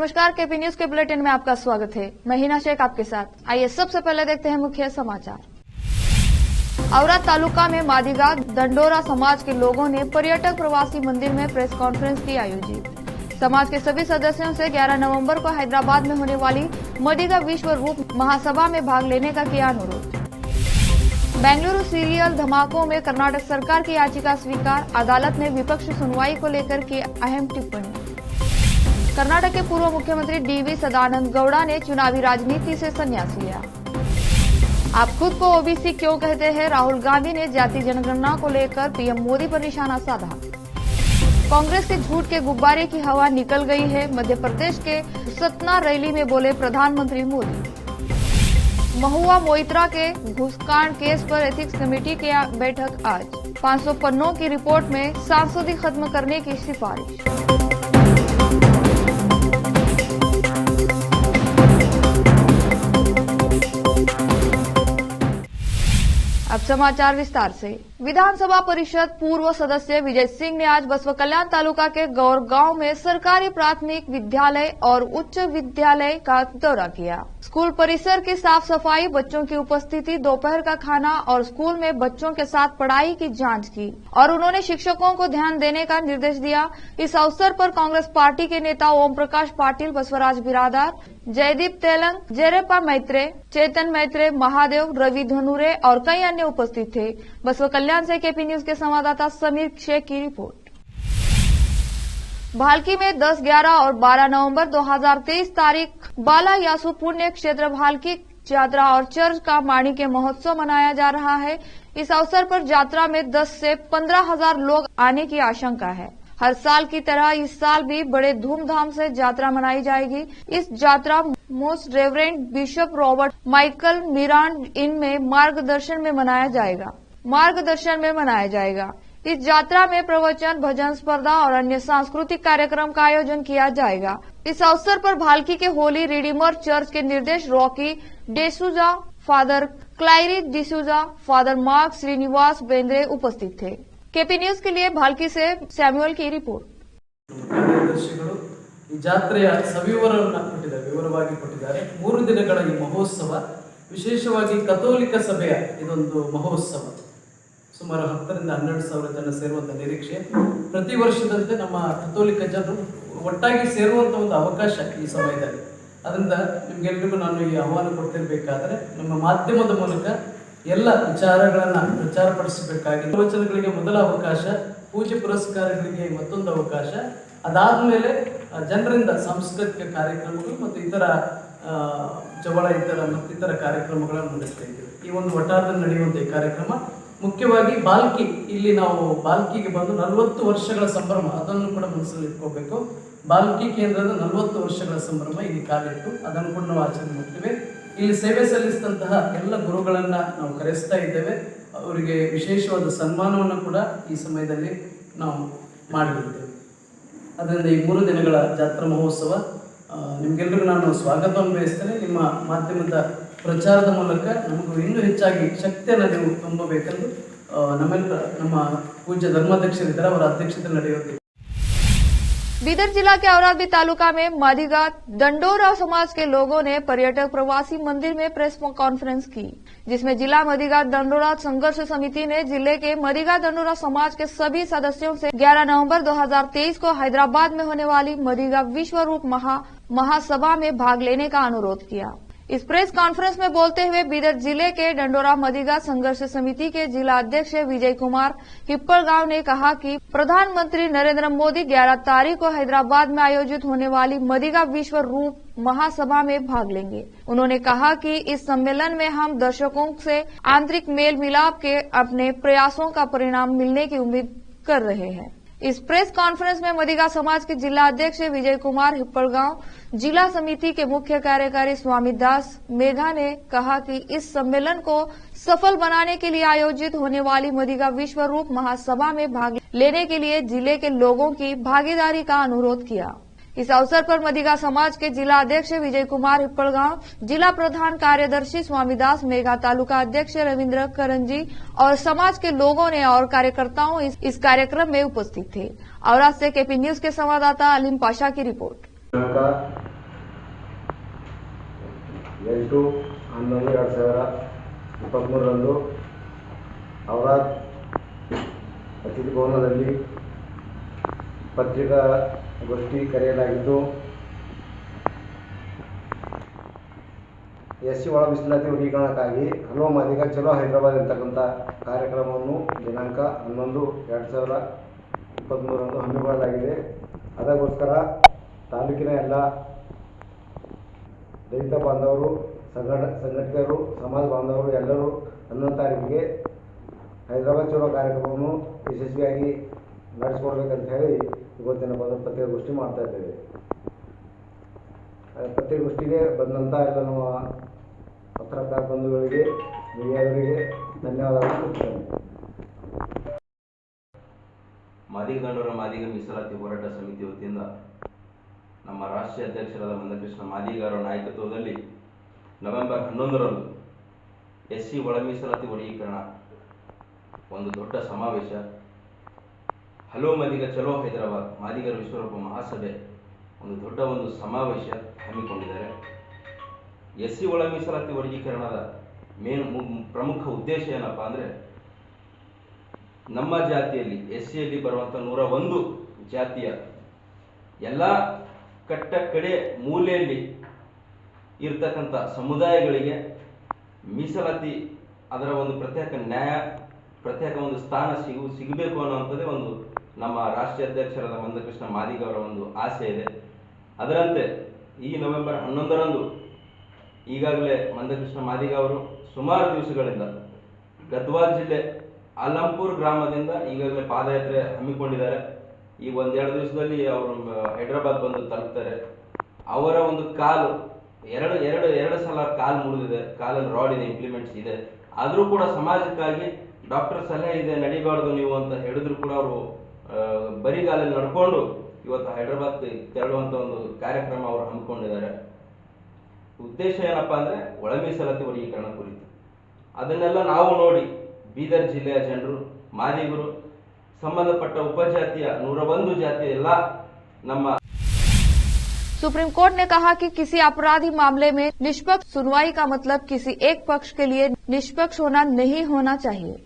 नमस्कार, KP news के bulletin में आपका स्वागत है। मैं हिना शेख आपके साथ। आइए सबसे पहले देखते हैं मुख्य समाचार। औराद तालुका में मादिगा दंडोरा समाज के लोगों ने पर्यटक प्रवासी मंदिर में प्रेस कॉन्फ्रेंस की आयोजित। समाज के सभी सदस्यों से 11 नवंबर को हैदराबाद में होने वाली मदिगा विश्व रूप महासभा में भाग लेने का किया अनुरोध। बेंगलुरु सीरियल धमाकों में कर्नाटक सरकार की याचिका स्वीकार, अदालत ने विपक्षी सुनवाई को लेकर की अहम टिप्पणी। कर्नाटक के पूर्व मुख्यमंत्री डीवी सदानंद गौड़ा ने चुनावी राजनीति से संन्यास लिया। आप खुद को ओबीसी क्यों कहते हैं? राहुल गांधी ने जाति जनगणना को लेकर पीएम मोदी पर निशाना साधा। कांग्रेस के झूठ के गुब्बारे की हवा निकल गई है, मध्य प्रदेश के सतना रैली में बोले प्रधानमंत्री मोदी। महुआ मोइत्रा के घूसकांड केस पर एथिक्स कमेटी की बैठक आज। 500 पन्नों की रिपोर्ट में सांसदी खत्म करने की सिफारिश। अब समाचार विस्तार से। विधानसभा परिषद पूर्व सदस्य विजय सिंह ने आज बसवा कल्याण तालुका के गौर गांव में सरकारी प्राथमिक विद्यालय और उच्च विद्यालय का दौरा किया। स्कूल परिसर की साफ सफाई, बच्चों की उपस्थिति, दोपहर का खाना और स्कूल में बच्चों के साथ पढ़ाई की जांच की और उन्होंने शिक्षकों को ध्यान देने का निर्देश दिया। इस अवसर पर कांग्रेस पार्टी के नेता ओम प्रकाश पाटिल, बसवराज बिरादार, जयदीप तेलंग, जेरेपा मैत्रे, चेतन मैत्रे, महादेव, रवि धनुरे और कई अन्य उपस्थित थे। बसवा कल्याण से केपी न्यूज के संवाददाता समीर शेख की रिपोर्ट। भालकी में 10, 11 और 12 नवंबर 2023 तारीख बाला यासु पुण्य क्षेत्र भालकी यात्रा और चर्च का माणिक्य महोत्सव मनाया जा रहा है। इस अवसर पर यात्रा में 10 से 15,000 लोग आने की आशंका है। हर साल की तरह इस साल भी बड़े धूमधाम से यात्रा मनाई जाएगी। इस यात्रा most reverend bishop Robert Michael Miranda इन में मार्गदर्शन में मनाया जाएगा। इस यात्रा में प्रवचन, भजन स्पर्धा और अन्य सांस्कृतिक कार्यक्रम का आयोजन किया जाएगा। इस अवसर पर भालकी के होली रिडीमर चर्च के निर्देश रॉकी डेसूजा, फादर क्लाइरी D'Souza, father Mark Srinivas Bendre उपस्थित थे। केपी न्यूज के लिए भालकी से सैमुअल की रिपोर्ट। ಈ ಜಾತ್ರೆಯ ಸವಿವರವನ್ನು ವಿವರವಾಗಿ ಕೊಟ್ಟಿದ್ದಾರೆ। 3 ದಿನಗಳ ಈ ಮಹೋತ್ಸವ ವಿಶೇಷವಾಗಿ ಕಥೋಲಿಕ ಸಭೆಯ ಇದೊಂದು ಮಹೋತ್ಸವ। ಸುಮಾರು 10 ರಿಂದ 12,000 ಜನ ಸೇರುವಂತ ನಿರೀಕ್ಷೆ। ಪ್ರತಿ ವರ್ಷದಂತೆ ನಮ್ಮ ಕಥೋಲಿಕ ಜನರು ಒಟ್ಟಾಗಿ ಸೇರುವಂತ ಒಂದು ಅವಕಾಶ ಈ ಸಮಯದಲ್ಲಿ। ಅದರಿಂದ ನಿಮಗೆಲ್ಲರಿಗೂ ನಾನು ಈ ಆಹ್ವಾನ ಕೊಡ್ತಿರಬೇಕಾದ್ರೆ ನಮ್ಮ ಮಾಧ್ಯಮದ ಮೂಲಕ ಎಲ್ಲ ವಿಚಾರಗಳನ್ನು ಪ್ರಚಾರಪಡಿಸಬೇಕಾಗಿ ಪ್ರವಚನಗಳಿಗೆ ಮೊದಲ ಅವಕಾಶ, ಪೂಜೆ ಪುರಸ್ಕಾರಗಳಿಗೆ ಮತ್ತೊಂದು ಅವಕಾಶ, ಅದಾದಮೇಲೆ ಜನರಿಂದ ಸಾಂಸ್ಕೃತಿಕ ಕಾರ್ಯಕ್ರಮಗಳು ಮತ್ತು ಇತರ ಇತರ ಕಾರ್ಯಕ್ರಮಗಳನ್ನು ನಡೆಸ್ತಾ ಇದ್ದೀವಿ। ಈ ಒಂದು ಒಟ್ಟಾರದಲ್ಲಿ ನಡೆಯುವಂಥ ಈ ಕಾರ್ಯಕ್ರಮ ಮುಖ್ಯವಾಗಿ ಬಾಲ್ಕಿ, ಇಲ್ಲಿ ನಾವು ಬಾಲ್ಕಿಗೆ ಬಂದು 40 ವರ್ಷಗಳ ಸಂಭ್ರಮ, ಅದನ್ನು ಕೂಡ ಮನಸ್ಸಲ್ಲಿ ಇಟ್ಕೋಬೇಕು। ಬಾಲ್ಕಿ ಕೇಂದ್ರದ 40 ವರ್ಷಗಳ ಸಂಭ್ರಮ ಇಲ್ಲಿ ಕಾಲಿಟ್ಟು ಅದನ್ನು ಕೂಡ ನಾವು ಆಚರಣೆ ಮಾಡ್ತೀವಿ। ಇಲ್ಲಿ ಸೇವೆ ಸಲ್ಲಿಸಿದಂತಹ ಎಲ್ಲ ಗುರುಗಳನ್ನ ನಾವು ಕರೆಸ್ತಾ ಇದ್ದೇವೆ। ಅವರಿಗೆ ವಿಶೇಷವಾದ ಸನ್ಮಾನವನ್ನು ಕೂಡ ಈ ಸಮಯದಲ್ಲಿ ನಾವು ಮಾಡಿದ್ದೇವೆ। ಅದರಿಂದ ಈ 3 ದಿನಗಳ ಜಾತ್ರಾ ಮಹೋತ್ಸವ ನಿಮಗೆಲ್ಲರಿಗೂ ನಾನು ಸ್ವಾಗತವನ್ನು ಬಯಸ್ತೇನೆ। ನಿಮ್ಮ ಮಾಧ್ಯಮದ ಪ್ರಚಾರದ ಮೂಲಕ ನಮಗೂ ಇನ್ನೂ ಹೆಚ್ಚಾಗಿ ಶಕ್ತಿಯನ್ನು ನೀವು ತುಂಬಬೇಕೆಂದು ನಮ್ಮ ಪೂಜ್ಯ ಧರ್ಮಾಧ್ಯಕ್ಷರಿದ್ದಾರೆ, ಅವರ ಅಧ್ಯಕ್ಷತೆಯಲ್ಲಿ ನಡೆಯುತ್ತೆ। बीदर जिला के औरादी तालुका में मादिगा दंडोरा समाज के लोगों ने पर्यटक प्रवासी मंदिर में प्रेस कॉन्फ्रेंस की, जिसमें जिला मदिगा दंडोरा संघर्ष समिति ने जिले के मदिगा दंडोरा समाज के सभी सदस्यों से 11 नवंबर 2023 को हैदराबाद में होने वाली मदिगा विश्व रूप महासभा में भाग लेने का अनुरोध किया। इस प्रेस कॉन्फ्रेंस में बोलते हुए बीदर जिले के डंडोरा मदिगा संघर्ष समिति के जिला अध्यक्ष विजय कुमार हिप्पलगांव ने कहा कि प्रधानमंत्री नरेंद्र मोदी 11 तारीख को हैदराबाद में आयोजित होने वाली मदिगा विश्व रूप महासभा में भाग लेंगे। उन्होंने कहा कि इस सम्मेलन में हम दर्शकों से आंतरिक मेल मिलाप के अपने प्रयासों का परिणाम मिलने की उम्मीद कर रहे हैं। इस प्रेस कॉन्फ्रेंस में मदिगा समाज के जिला अध्यक्ष विजय कुमार हिप्पलगांव, जिला समिति के मुख्य कार्यकारी स्वामी दास मेघा ने कहा कि इस सम्मेलन को सफल बनाने के लिए आयोजित होने वाली मदिगा विश्व रूप महासभा में भाग लेने के लिए जिले के लोगों की भागीदारी का अनुरोध किया। इस अवसर पर मदिगा समाज के जिला अध्यक्ष विजय कुमार हिप्पलगांव, जिला प्रधान कार्यदर्शी स्वामीदास मेघा, तालुका अध्यक्ष रविंद्र करंजी और समाज के लोगों ने और कार्यकर्ताओं इस कार्यक्रम में उपस्थित थे। औराद से केपी न्यूज के संवाददाता अलीम पाशा की रिपोर्ट। 8/11/2023 ಔರಾದ್ ಅತಿಥಿ ಭವನದಲ್ಲಿ ಪತ್ರಿಕಾಗೋಷ್ಠಿ ಕರೆಯಲಾಗಿದ್ದು, ಎಸ್ಸಿ ಒಳ ಮೀಸಲಾತಿ ವರ್ಗೀಕರಣಕ್ಕಾಗಿ ಹಲವು ಮಾದಿಗ ಚಲೋ ಹೈದರಾಬಾದ್ ಅಂತಕ್ಕಂಥ ಕಾರ್ಯಕ್ರಮವನ್ನು ದಿನಾಂಕ 11/2023 ಹಮ್ಮಿಕೊಳ್ಳಲಾಗಿದೆ. ಅದಕ್ಕೋಸ್ಕರ ತಾಲೂಕಿನ ಎಲ್ಲ ದಲಿತ ಬಾಂಧವರು, ಸಂಘಟಕರು, ಸಮಾಜ ಬಾಂಧವರು ಎಲ್ಲರೂ 11 ತಾರೀಕಿಗೆ ಹೈದರಾಬಾದ್ ಚಲೋ ಕಾರ್ಯಕ್ರಮವನ್ನು ಯಶಸ್ವಿಯಾಗಿ ನಡೆಸಿಕೊಡ್ಬೇಕಂತ ಹೇಳಿ ಇವತ್ತಿನ ಪತ್ರಿಕಾಗೋಷ್ಠಿ ಮಾಡ್ತಾ ಇದ್ದೇವೆ. ಪತ್ರಿಕಾಗೋಷ್ಠಿಗೆ ಬಂದಂಥ ಎಲ್ಲ ನಮ್ಮ ಪತ್ರಕರ್ತ ಬಂಧುಗಳಿಗೆ, ಮೀಡಿಯಾದವರಿಗೆ ಧನ್ಯವಾದಗಳನ್ನು ಕೊಡ್ತೇನೆ. ಮಾದಿಗ ದಂಡೋರ ಮಾದಿಗ ಮೀಸಲಾತಿ ಹೋರಾಟ ಸಮಿತಿ ವತಿಯಿಂದ ನಮ್ಮ ರಾಷ್ಟ್ರೀಯ ಅಧ್ಯಕ್ಷರಾದ ಮಂದಕೃಷ್ಣ ಮಾದಿಗಾರ ನಾಯಕತ್ವದಲ್ಲಿ ನವೆಂಬರ್ 11ರಂದು ಎಸ್ಸಿ ಒಳ ಮೀಸಲಾತಿ ವರ್ಗೀಕರಣ ಒಂದು ದೊಡ್ಡ ಸಮಾವೇಶ, ಹಲೋ ಮಾದಿಗ ಚಲೋ ಹೈದರಾಬಾದ್ ಮಾದಿಗರ ವಿಶ್ವರೂಪ ಮಹಾಸಭೆ ಒಂದು ದೊಡ್ಡ ಸಮಾವೇಶ ಹಮ್ಮಿಕೊಂಡಿದ್ದಾರೆ. ಎಸ್ಸಿ ಒಳ ಮೀಸಲಾತಿ ವರ್ಗೀಕರಣದ ಪ್ರಮುಖ ಉದ್ದೇಶ ಏನಪ್ಪ ಅಂದರೆ, ನಮ್ಮ ಜಾತಿಯಲ್ಲಿ ಎಸ್ಸಿಯಲ್ಲಿ ಬರುವಂಥ 101 ಜಾತಿಯ ಎಲ್ಲ ಕಟ್ಟ ಕಡೆ ಮೂಲೆಯಲ್ಲಿ ಇರ್ತಕ್ಕಂಥ ಸಮುದಾಯಗಳಿಗೆ ಮೀಸಲಾತಿ, ಅದರ ಒಂದು ಪ್ರತ್ಯೇಕ ನ್ಯಾಯ, ಪ್ರತ್ಯೇಕ ಸ್ಥಾನ ಸಿಗಬೇಕು ಅನ್ನುವಂಥದ್ದೇ ನಮ್ಮ ರಾಷ್ಟ್ರೀಯ ಅಧ್ಯಕ್ಷರಾದ ಮಂದಕೃಷ್ಣ ಮಾದಿಗ ಅವರ ಆಸೆ ಇದೆ. ಅದರಂತೆ ಈ ನವೆಂಬರ್ 11ರಂದು ಈಗಾಗಲೇ ಮಂದಕೃಷ್ಣ ಮಾದಿಗ ಅವರು ಸುಮಾರು ದಿವಸಗಳಿಂದ ಗದ್ವಾಲ್ ಜಿಲ್ಲೆ ಅಲಂಪುರ್ ಗ್ರಾಮದಿಂದ ಈಗಾಗಲೇ ಪಾದಯಾತ್ರೆ ಹಮ್ಮಿಕೊಂಡಿದ್ದಾರೆ. ಈ 1-2 ದಿವಸದಲ್ಲಿ ಅವರು ಹೈದರಾಬಾದ್ ಬಂದು ತಲುಪ್ತಾರೆ. ಅವರ ಕಾಲು ಎರಡು ಸಲ ಕಾಲು ಮುರಿದಿದೆ, ಕಾಲಲ್ಲಿ ರಾಡ್ ಇದೆ, ಇಂಪ್ಲಿಮೆಂಟ್ಸ್ ಇದೆ. ಆದರೂ ಕೂಡ ಸಮಾಜಕ್ಕಾಗಿ ಡಾಕ್ಟರ್ ಸಲಹೆ ಇದೆ, ನಡಿಬಾರ್ದು ನೀವು ಅಂತ ಹೇಳಿದ್ರು ಕೂಡ ಅವರು ಬರಿಗಾಲಲ್ಲಿ ನಡ್ಕೊಂಡು ಇವತ್ತು ಹೈದರಾಬಾದ್ ತೆರಳುವಂಥ ಕಾರ್ಯಕ್ರಮ ಅವರು ಹಮ್ಮಿಕೊಂಡಿದ್ದಾರೆ. ಉದ್ದೇಶ ಏನಪ್ಪಾ ಅಂದರೆ ಒಳ ಮೀಸಲಾತಿ ವರ್ಗೀಕರಣ ಕುರಿತು. ಅದನ್ನೆಲ್ಲ ನಾವು ನೋಡಿ ಬೀದರ್ ಜಿಲ್ಲೆಯ ಜನರು, ಮಾದಿಗರು, ಸಂಬಂಧಪಟ್ಟ उपजातिಯ 101 ಜಾತಿಯ ಎಲ್ಲ ನಮ್ಮ सुप्रीम कोर्ट ने कहा कि किसी आपराधिक मामले में निष्पक्ष सुनवाई का मतलब किसी एक पक्ष के लिए निष्पक्ष होना नहीं होना चाहिए।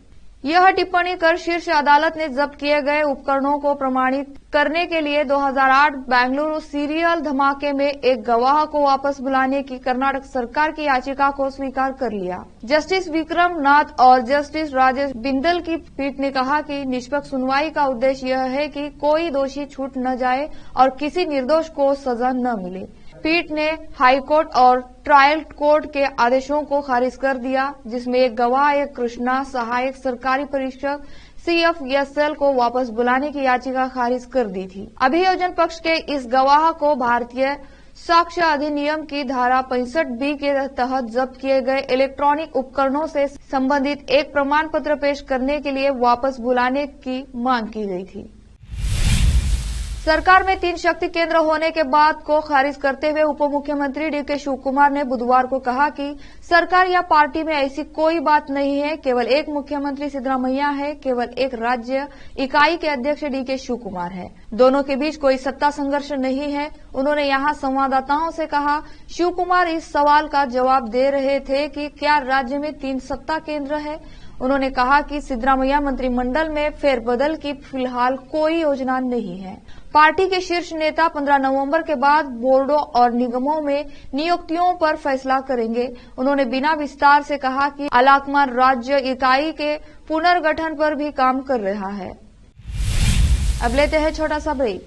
यह टिप्पणी कर शीर्ष अदालत ने जब्त किए गए उपकरणों को प्रमाणित करने के लिए 2008 बेंगलुरु सीरियल धमाके में एक गवाह को वापस बुलाने की कर्नाटक सरकार की याचिका को स्वीकार कर लिया। जस्टिस विक्रम नाथ और जस्टिस राजेश बिंदल की पीठ ने कहा कि निष्पक्ष सुनवाई का उद्देश्य यह है कि कोई दोषी छूट न जाए और किसी निर्दोष को सजा न मिले। पीठ ने हाईकोर्ट और ट्रायल कोर्ट के आदेशों को खारिज कर दिया, जिसमें एक गवाह, एक कृष्णा, सहायक सरकारी परीक्षक CFSL को वापस बुलाने की याचिका खारिज कर दी थी। अभियोजन पक्ष के इस गवाह को भारतीय साक्ष्य अधिनियम की धारा 65B के तहत जब्त किए गए इलेक्ट्रॉनिक उपकरणों से संबंधित एक प्रमाण पत्र पेश करने के लिए वापस बुलाने की मांग की गई थी। सरकार में 3 शक्ति केंद्र होने के बाद को खारिज करते हुए उप मुख्यमंत्री DK शिवकुमार ने बुधवार को कहा कि सरकार या पार्टी में ऐसी कोई बात नहीं है, केवल एक मुख्यमंत्री सिद्धरामैया है, केवल एक राज्य इकाई के अध्यक्ष DK शिवकुमार है। दोनों के बीच कोई सत्ता संघर्ष नहीं है। उन्होंने यहां संवाददाताओं से कहा। शिवकुमार इस सवाल का जवाब दे रहे थे कि क्या राज्य में 3 सत्ता केंद्र है। उन्होंने कहा कि सिद्धरामैया मंत्रिमंडल में फेरबदल की फिलहाल कोई योजना नहीं है। पार्टी के शीर्ष नेता 15 नवंबर के बाद बोर्डों और निगमों में नियुक्तियों पर फैसला करेंगे। उन्होंने बिना विस्तार से कहा कि अलाकमान राज्य इकाई के पुनर्गठन पर भी काम कर रहा है। अब लेते हैं छोटा सा ब्रेक।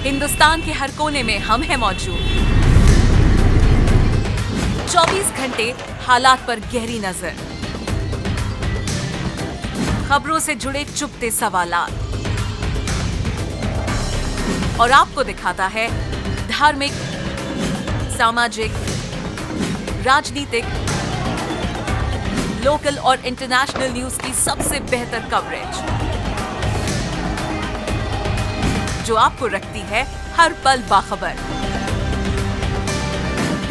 हिंदुस्तान के हर कोने में हम हैं मौजूद। 24 घंटे हालात पर गहरी नजर, खबरों से जुड़े चुपते सवालात और आपको दिखाता है धार्मिक, सामाजिक, राजनीतिक, लोकल और इंटरनेशनल न्यूज की सबसे बेहतर कवरेज, जो आपको रखती है हर पल बाखबर।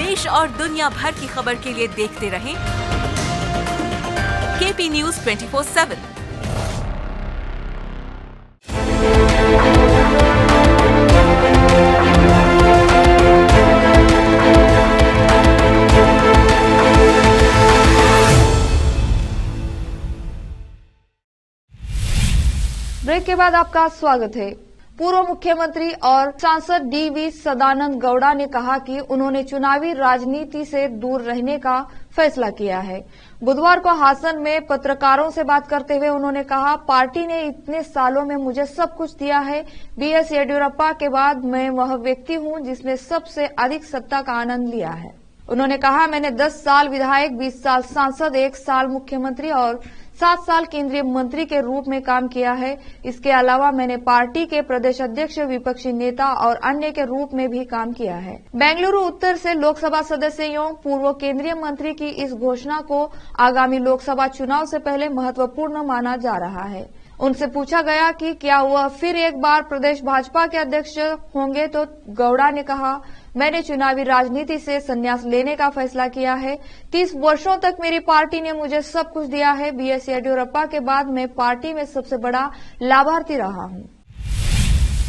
देश और दुनिया भर की खबर के लिए देखते रहें KP News 24/7। ब्रेक के बाद आपका स्वागत है। पूर्व मुख्यमंत्री और सांसद DV सदानंद गौड़ा ने कहा कि उन्होंने चुनावी राजनीति से दूर रहने का फैसला किया है। बुधवार को हासन में पत्रकारों से बात करते हुए उन्होंने कहा, पार्टी ने इतने सालों में मुझे सब कुछ दिया है। BS येडियुरप्पा के बाद मैं वह व्यक्ति हूं जिसने सबसे अधिक सत्ता का आनंद लिया है। उन्होंने कहा, मैंने 10 साल विधायक, 20 साल सांसद, 1 साल मुख्यमंत्री और 7 साल केंद्रीय मंत्री के रूप में काम किया है। इसके अलावा मैंने पार्टी के प्रदेश अध्यक्ष, विपक्षी नेता और अन्य के रूप में भी काम किया है। बेंगलुरु उत्तर से लोकसभा सदस्यों पूर्व केंद्रीय मंत्री की इस घोषणा को आगामी लोकसभा चुनाव से पहले महत्वपूर्ण माना जा रहा है। उनसे पूछा गया कि क्या वह फिर एक बार प्रदेश भाजपा के अध्यक्ष होंगे, तो गौड़ा ने कहा, मैंने चुनावी राजनीति से संन्यास लेने का फैसला किया है। 30 वर्षों तक मेरी पार्टी ने मुझे सब कुछ दिया है। BS येडियुरप्पा के बाद मैं पार्टी में सबसे बड़ा लाभार्थी रहा हूं।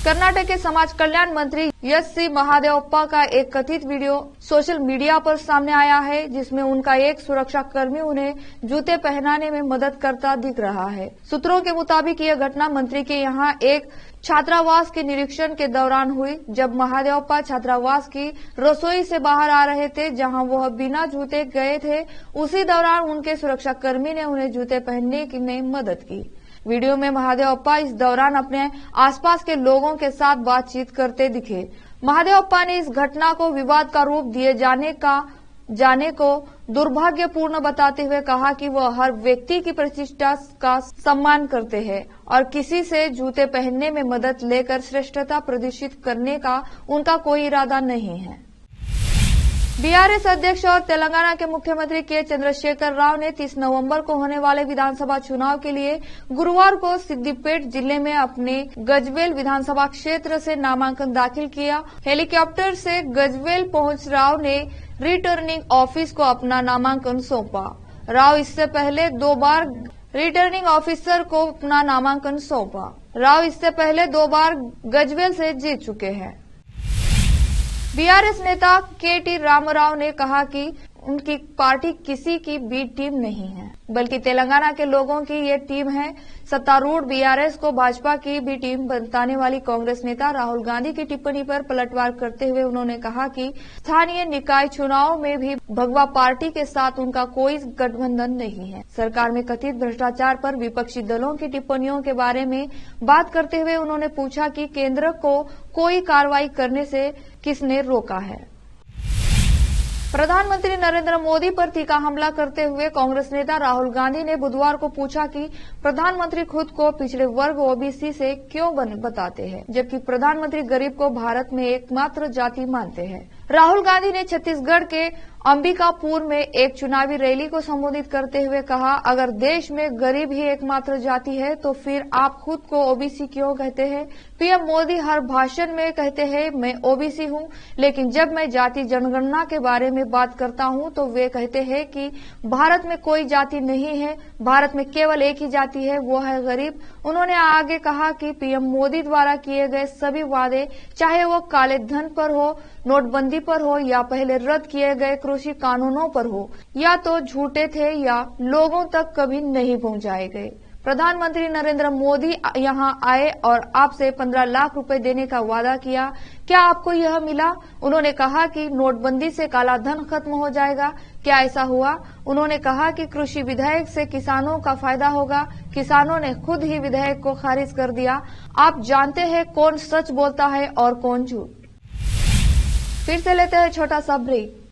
कर्नाटक के समाज कल्याण मंत्री SC महादेवप्पा का एक कथित वीडियो सोशल मीडिया पर सामने आया है, जिसमें उनका एक सुरक्षाकर्मी उन्हें जूते पहनाने में मदद करता दिख रहा है। सूत्रों के मुताबिक यह घटना मंत्री के यहां एक छात्रावास के निरीक्षण के दौरान हुई, जब महादेवप्पा छात्रावास की रसोई से बाहर आ रहे थे, जहां वह बिना जूते गए थे। उसी दौरान उनके सुरक्षाकर्मी ने उन्हें जूते पहनने में मदद की। वीडियो में महादेवप्पा इस दौरान अपने आसपास के लोगों के साथ बातचीत करते दिखे। महादेवप्पा ने इस घटना को विवाद का रूप दिए जाने को दुर्भाग्यपूर्ण बताते हुए कहा कि वह हर व्यक्ति की प्रतिष्ठा का सम्मान करते हैं और किसी से जूते पहनने में मदद लेकर श्रेष्ठता प्रदर्शित करने का उनका कोई इरादा नहीं है। BRS अध्यक्ष और तेलंगाना के मुख्यमंत्री के चंद्रशेखर राव ने 30 नवंबर को होने वाले विधानसभा चुनाव के लिए गुरुवार को सिद्दीपेट जिले में अपने गजवेल विधानसभा क्षेत्र से नामांकन दाखिल किया। हेलीकॉप्टर से गजवेल पहुंच राव ने रिटर्निंग ऑफिस को अपना नामांकन सौंपा। राव इससे पहले 2 बार रिटर्निंग ऑफिसर को अपना नामांकन सौंपा। राव इससे पहले 2 बार गजवेल से जीत चुके हैं। BRS नेता KT रामाराव ने कहा कि उनकी पार्टी किसी की बी टीम नहीं है, बल्कि तेलंगाना के लोगों की ये टीम है। सत्तारूढ़ BRS को भाजपा की बी टीम बताने वाली कांग्रेस नेता राहुल गांधी की टिप्पणी पर पलटवार करते हुए उन्होंने कहा कि स्थानीय निकाय चुनाव में भी भगवा पार्टी के साथ उनका कोई गठबंधन नहीं है। सरकार में कथित भ्रष्टाचार पर विपक्षी दलों की टिप्पणियों के बारे में बात करते हुए उन्होंने पूछा कि केंद्र को कोई कार्रवाई करने से किसने रोका है। प्रधानमंत्री नरेंद्र मोदी पर तीखा हमला करते हुए कांग्रेस नेता राहुल गांधी ने बुधवार को पूछा कि प्रधानमंत्री खुद को पिछड़े वर्ग OBC से क्यों बताते हैं, जबकि प्रधानमंत्री गरीब को भारत में एकमात्र जाति मानते हैं। राहुल गांधी ने छत्तीसगढ़ के अंबिकापुर में एक चुनावी रैली को संबोधित करते हुए कहा, अगर देश में गरीब ही एकमात्र जाति है तो फिर आप खुद को OBC क्यों कहते हैं। PM मोदी हर भाषण में कहते हैं मैं OBC हूं, लेकिन जब मैं जाति जनगणना के बारे में बात करता हूं तो वे कहते हैं कि भारत में कोई जाति नहीं है, भारत में केवल एक ही जाति है, वो है गरीब। उन्होंने आगे कहा कि PM मोदी द्वारा किए गए सभी वादे, चाहे वो काले धन पर हो, नोटबंदी पर हो या पहले रद्द किए गए कृषि कानूनों पर हो, या तो झूठे थे या लोगों तक कभी नहीं पहुंचाए गए। प्रधानमंत्री नरेंद्र मोदी यहां आए और आपसे 15 लाख रुपए देने का वादा किया, क्या आपको यह मिला? उन्होंने कहा कि नोटबंदी से काला धन खत्म हो जाएगा, क्या ऐसा हुआ? उन्होंने कहा कि कृषि विधेयक से किसानों का फायदा होगा, किसानों ने खुद ही विधेयक को खारिज कर दिया। आप जानते हैं कौन सच बोलता है और कौन झूठ। फिर से लेते हैं छोटा सा ब्रेक।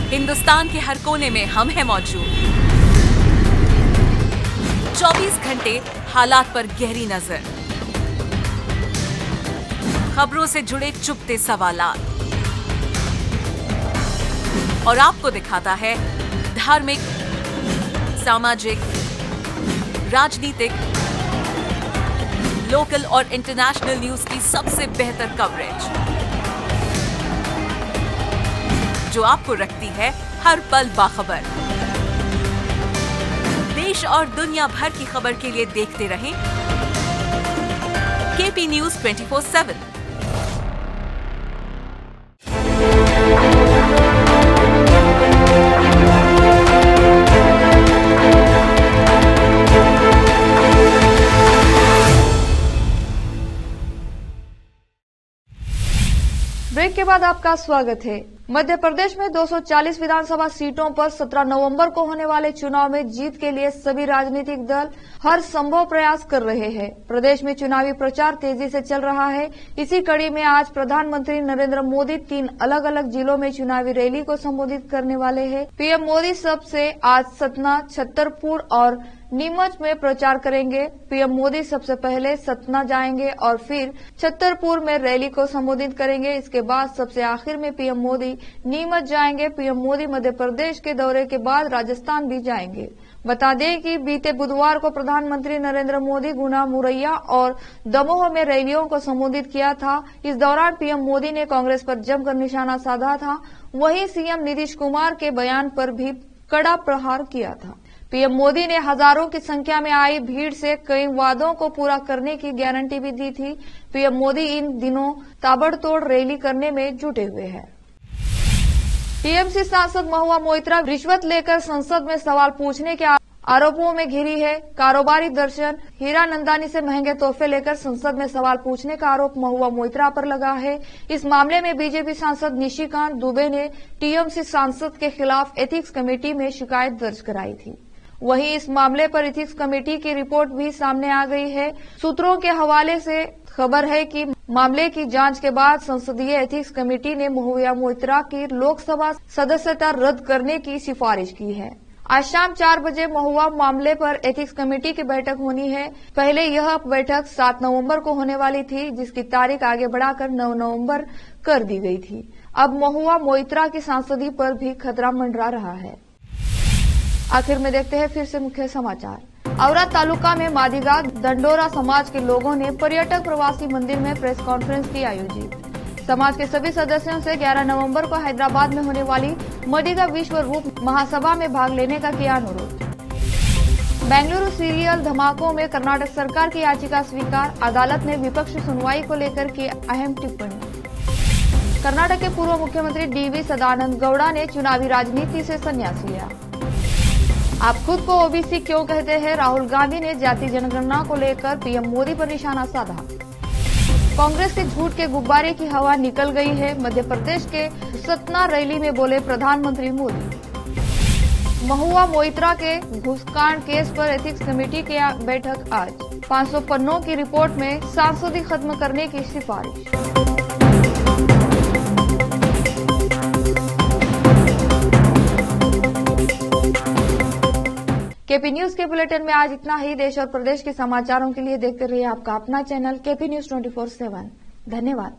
हिंदुस्तान के हर कोने में हम हैं मौजूद। 24 घंटे हालात पर गहरी नजर, खबरों से जुड़े चुपते सवालात, और आपको दिखाता है धार्मिक, सामाजिक, राजनीतिक, लोकल और इंटरनेशनल न्यूज की सबसे बेहतर कवरेज, जो आपको रखती है हर पल बाखबर। देश और दुनिया भर की खबर के लिए देखते रहें केपी न्यूज 24/7। ब्रेक के बाद आपका स्वागत है। मध्य प्रदेश में 240 विधानसभा सीटों पर 17 नवंबर को होने वाले चुनाव में जीत के लिए सभी राजनीतिक दल हर संभव प्रयास कर रहे हैं। प्रदेश में चुनावी प्रचार तेजी से चल रहा है। इसी कड़ी में आज प्रधानमंत्री नरेंद्र मोदी 3 अलग अलग जिलों में चुनावी रैली को संबोधित करने वाले हैं। पीएम मोदी सबसे आज सतना, छतरपुर और नीमच में प्रचार करेंगे। पीएम मोदी सबसे पहले सतना जाएंगे और फिर छतरपुर में रैली को संबोधित करेंगे। इसके बाद सबसे आखिर में पीएम मोदी नीमच जाएंगे। पीएम मोदी मध्य प्रदेश के दौरे के बाद राजस्थान भी जाएंगे। बता दें कि बीते बुधवार को प्रधानमंत्री नरेंद्र मोदी गुना, मुरैया और दमोह में रैलियों को संबोधित किया था। इस दौरान पीएम मोदी ने कांग्रेस पर जमकर निशाना साधा था। वहीं सीएम नीतीश कुमार के बयान पर भी कड़ा प्रहार किया था। पीएम मोदी ने हजारों की संख्या में आई भीड़ से कई वादों को पूरा करने की गारंटी भी दी थी। पीएम मोदी इन दिनों ताबड़तोड़ रैली करने में जुटे हुए हैं। टीएमसी सांसद महुआ मोइत्रा रिश्वत लेकर संसद में सवाल पूछने के आरोपों में घिरी है। कारोबारी दर्शन हीरानंदानी से महंगे तोहफे लेकर संसद में सवाल पूछने का आरोप महुआ मोइत्रा पर लगा है। इस मामले में बीजेपी सांसद निशिकांत दुबे ने टीएमसी सांसद के खिलाफ एथिक्स कमेटी में शिकायत दर्ज कराई थी। वहीं इस मामले पर एथिक्स कमेटी की रिपोर्ट भी सामने आ गई है। सूत्रों के हवाले से खबर है कि मामले की जांच के बाद संसदीय एथिक्स कमेटी ने महुआ मोइत्रा की लोकसभा सदस्यता रद्द करने की सिफारिश की है। आज शाम 4 बजे महुआ मामले पर एथिक्स कमेटी की बैठक होनी है। पहले यह बैठक 7 नवंबर को होने वाली थी, जिसकी तारीख आगे बढ़ाकर 9 नवंबर कर दी गई थी। अब महुआ मोइत्रा की सांसदी पर भी खतरा मंडरा रहा है। आखिर में देखते हैं फिर से मुख्य समाचार। औराद तालुका में मादिगा दंडोरा समाज के लोगों ने पर्यटक प्रवासी मंदिर में प्रेस कॉन्फ्रेंस की आयोजित। समाज के सभी सदस्यों से 11 नवंबर को हैदराबाद में होने वाली मादिगा विश्व रूप महासभा में भाग लेने का किया अनुरोध। बेंगलुरु सीरियल धमाकों में कर्नाटक सरकार की याचिका स्वीकार, अदालत ने विपक्षी सुनवाई को लेकर की अहम टिप्पणी। कर्नाटक के पूर्व मुख्यमंत्री डीवी सदानंद गौड़ा ने चुनावी राजनीति से संन्यास लिया। आप खुद को ओबीसी क्यों कहते हैं? राहुल गांधी ने जाति जनगणना को लेकर पीएम मोदी पर निशाना साधा। कांग्रेस के झूठ के गुब्बारे की हवा निकल गई है। मध्य प्रदेश के सतना रैली में बोले प्रधानमंत्री मोदी। महुआ मोइत्रा के घूसकांड केस पर एथिक्स कमेटी की बैठक आज। 500 पन्नों की रिपोर्ट में सांसदी खत्म करने की सिफारिश। केपी न्यूज के बुलेटिन में आज इतना ही। देश और प्रदेश के समाचारों के लिए देखते रहिए आपका अपना चैनल केपी न्यूज 24/7। धन्यवाद।